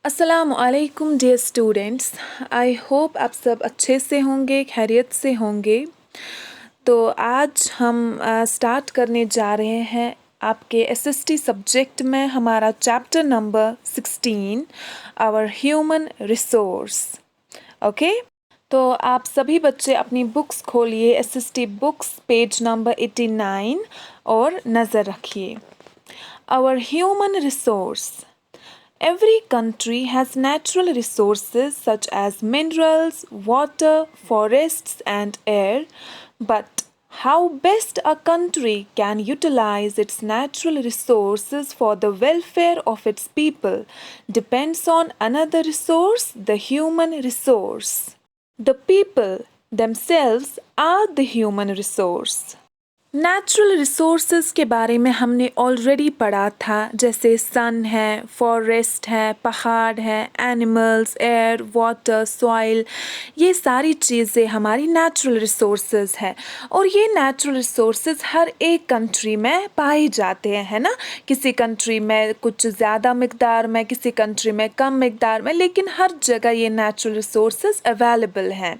अस्सलामु अलैकुम dear students. I hope आप सब अच्छे से होंगे, खैरियत से होंगे। तो आज हम स्टार्ट करने जा रहे हैं आपके एसएसटी सब्जेक्ट में हमारा chapter number 16 our human resource. Okay, तो आप सभी बच्चे अपनी बुक्स खोलिए, एसएसटी बुक्स पेज नंबर 89 और नज़र रखिए। Our human resource. Every country has natural resources such as minerals, water, forests, and air, but how best a country can utilize its natural resources for the welfare of its people depends on another resource, the human resource. The people themselves are the human resource. Natural resources के बारे में हमने already पढ़ा था, जैसे सन है, forest है, पहाड़ है, एनिमल्स, एयर, वाटर, सॉइल, ये सारी चीज़ें हमारी नेचुरल रिसोर्सेज है। और ये नेचुरल रिसोर्सेज हर एक कंट्री में पाए जाते हैं, है ना। किसी कंट्री में कुछ ज़्यादा मिकदार में, किसी कंट्री में कम मिकदार में, लेकिन हर जगह ये नेचुरल रिसोर्सेज अवेलेबल हैं,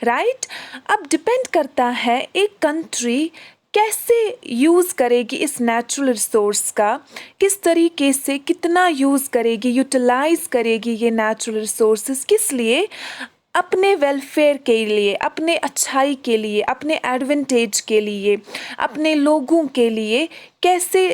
राइट। अब डिपेंड करता है एक कंट्री कैसे यूज़ करेगी इस नेचुरल रिसोर्स का, किस तरीके से कितना यूज़ करेगी, यूटिलाइज करेगी ये नेचुरल रिसोर्सेज, किस लिए, अपने वेलफेयर के लिए, अपने अच्छाई के लिए, अपने एडवांटेज के लिए, अपने लोगों के लिए कैसे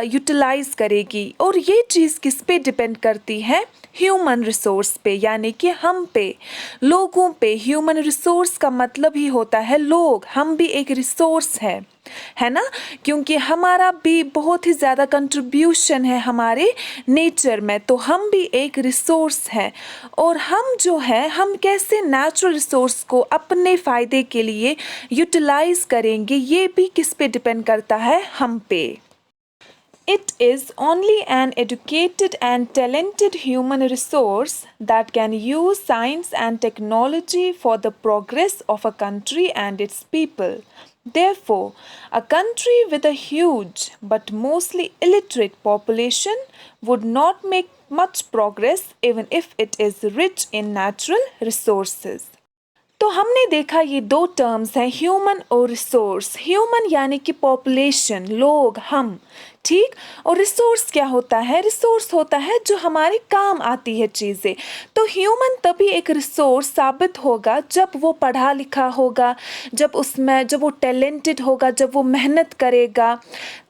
यूटिलाइज करेगी। और ये चीज़ किस पे डिपेंड करती है? ह्यूमन रिसोर्स पे, यानी कि हम पे, लोगों पे। ह्यूमन रिसोर्स का मतलब ही होता है लोग, हम भी एक रिसोर्स है ना, क्योंकि हमारा भी बहुत ही ज़्यादा कंट्रीब्यूशन है हमारे नेचर में, तो हम भी एक रिसोर्स है। और हम जो है, हम कैसे नेचुरल रिसोर्स को अपने फ़ायदे के लिए यूटिलाइज करेंगे, ये भी किस पे डिपेंड करता है? हम पे। It is only an educated and talented human resource that can use science and technology for the progress of a country and its people. Therefore, a country with a huge but mostly illiterate population would not make much progress even if it is rich in natural resources. तो हमने देखा ये दो terms हैं, human और resource. Human यानी कि population, लोग, हम, ठीक। और रिसोर्स क्या होता है? रिसोर्स होता है जो हमारे काम आती है चीज़ें। तो ह्यूमन तभी एक रिसोर्स साबित होगा जब वो पढ़ा लिखा होगा, जब वो टैलेंटेड होगा, जब वो मेहनत करेगा,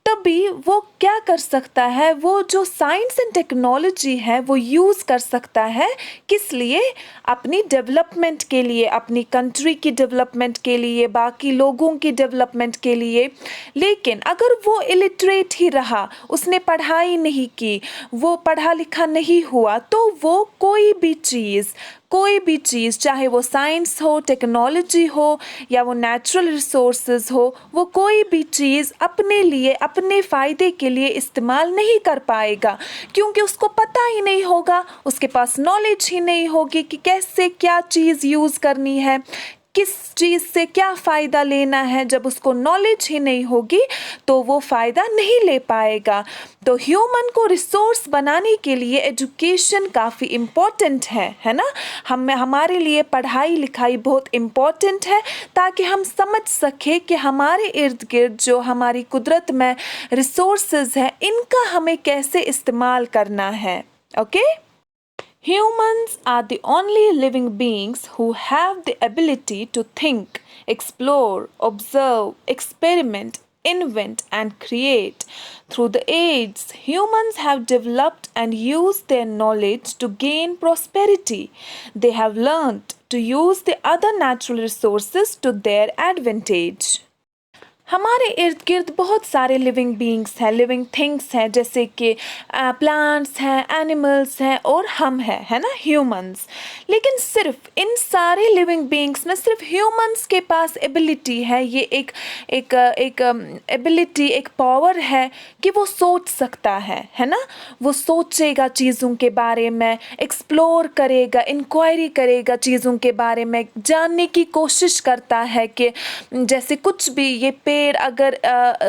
तभी वो क्या कर सकता है, वो जो साइंस एंड टेक्नोलॉजी है वो यूज़ कर सकता है। किस लिए? अपनी डेवलपमेंट के लिए, अपनी कंट्री की डेवलपमेंट के लिए, बाकी लोगों की डेवलपमेंट के लिए। लेकिन अगर वो इलिटरेट ही रहा, उसने पढ़ाई नहीं की, वो पढ़ा लिखा नहीं हुआ, तो वो कोई भी चीज़, चाहे वो साइंस हो, टेक्नोलॉजी हो, या वो नेचुरल रिसोर्सेज हो, वो कोई भी चीज़ अपने लिए, अपने फ़ायदे के लिए इस्तेमाल नहीं कर पाएगा, क्योंकि उसको पता ही नहीं होगा, उसके पास नॉलेज ही नहीं होगी कि कैसे क्या चीज़ यूज़ करनी है, किस चीज़ से क्या फ़ायदा लेना है। जब उसको नॉलेज ही नहीं होगी तो वो फ़ायदा नहीं ले पाएगा। तो ह्यूमन को रिसोर्स बनाने के लिए एजुकेशन काफ़ी इम्पॉर्टेंट है ना। हमारे लिए पढ़ाई लिखाई बहुत इम्पॉर्टेंट है, ताकि हम समझ सकें कि हमारे इर्द गिर्द जो हमारी कुदरत में रिसोर्सेज है, इनका हमें कैसे इस्तेमाल करना है। Okay. Humans are the only living beings who have the ability to think, explore, observe, experiment, invent, and create. Through the ages, humans have developed and used their knowledge to gain prosperity. They have learned to use the other natural resources to their advantage. हमारे इर्द गिर्द बहुत सारे living beings हैं, living things हैं, जैसे कि plants हैं, एनिमल्स हैं, और हम हैं, है ना, ह्यूमंस। लेकिन सिर्फ इन सारे लिविंग बींग्स में सिर्फ ह्यूमंस के पास एबिलिटी है, ये एक एबिलिटी, एक पावर है कि वो सोच सकता है ना। वो सोचेगा चीज़ों के बारे में, एक्सप्लोर करेगा, इंक्वायरी करेगा चीज़ों के बारे में, जानने की कोशिश करता है कि जैसे कुछ भी ये पेड़ अगर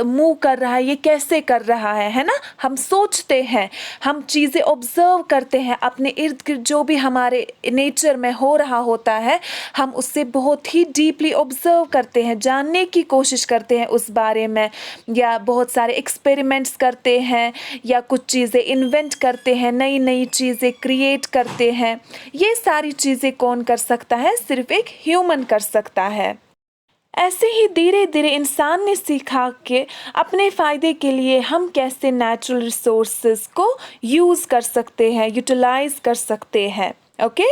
मूव कर रहा है, ये कैसे कर रहा है ना? हम सोचते हैं, हम चीज़ें ऑब्जर्व करते हैं, अपने इर्द गिर्द जो भी हमारे नेचर में हो रहा होता है, हम उससे बहुत ही डीपली ऑब्जर्व करते हैं, जानने की कोशिश करते हैं उस बारे में, या बहुत सारे एक्सपेरिमेंट्स करते हैं, या कुछ चीज़ें इन्वेंट करते हैं, नई नई चीज़ें क्रिएट करते हैं। ये सारी चीज़ें कौन कर सकता है? सिर्फ एक ह्यूमन कर सकता है। ऐसे ही धीरे धीरे इंसान ने सीखा कि अपने फ़ायदे के लिए हम कैसे नेचुरल रिसोर्सेज को यूज़ कर सकते हैं, यूटिलाइज कर सकते हैं। Okay,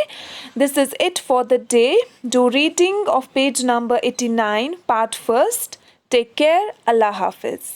this is it for the day. Do reading of page number 89, part first. Take care. Allah Hafiz.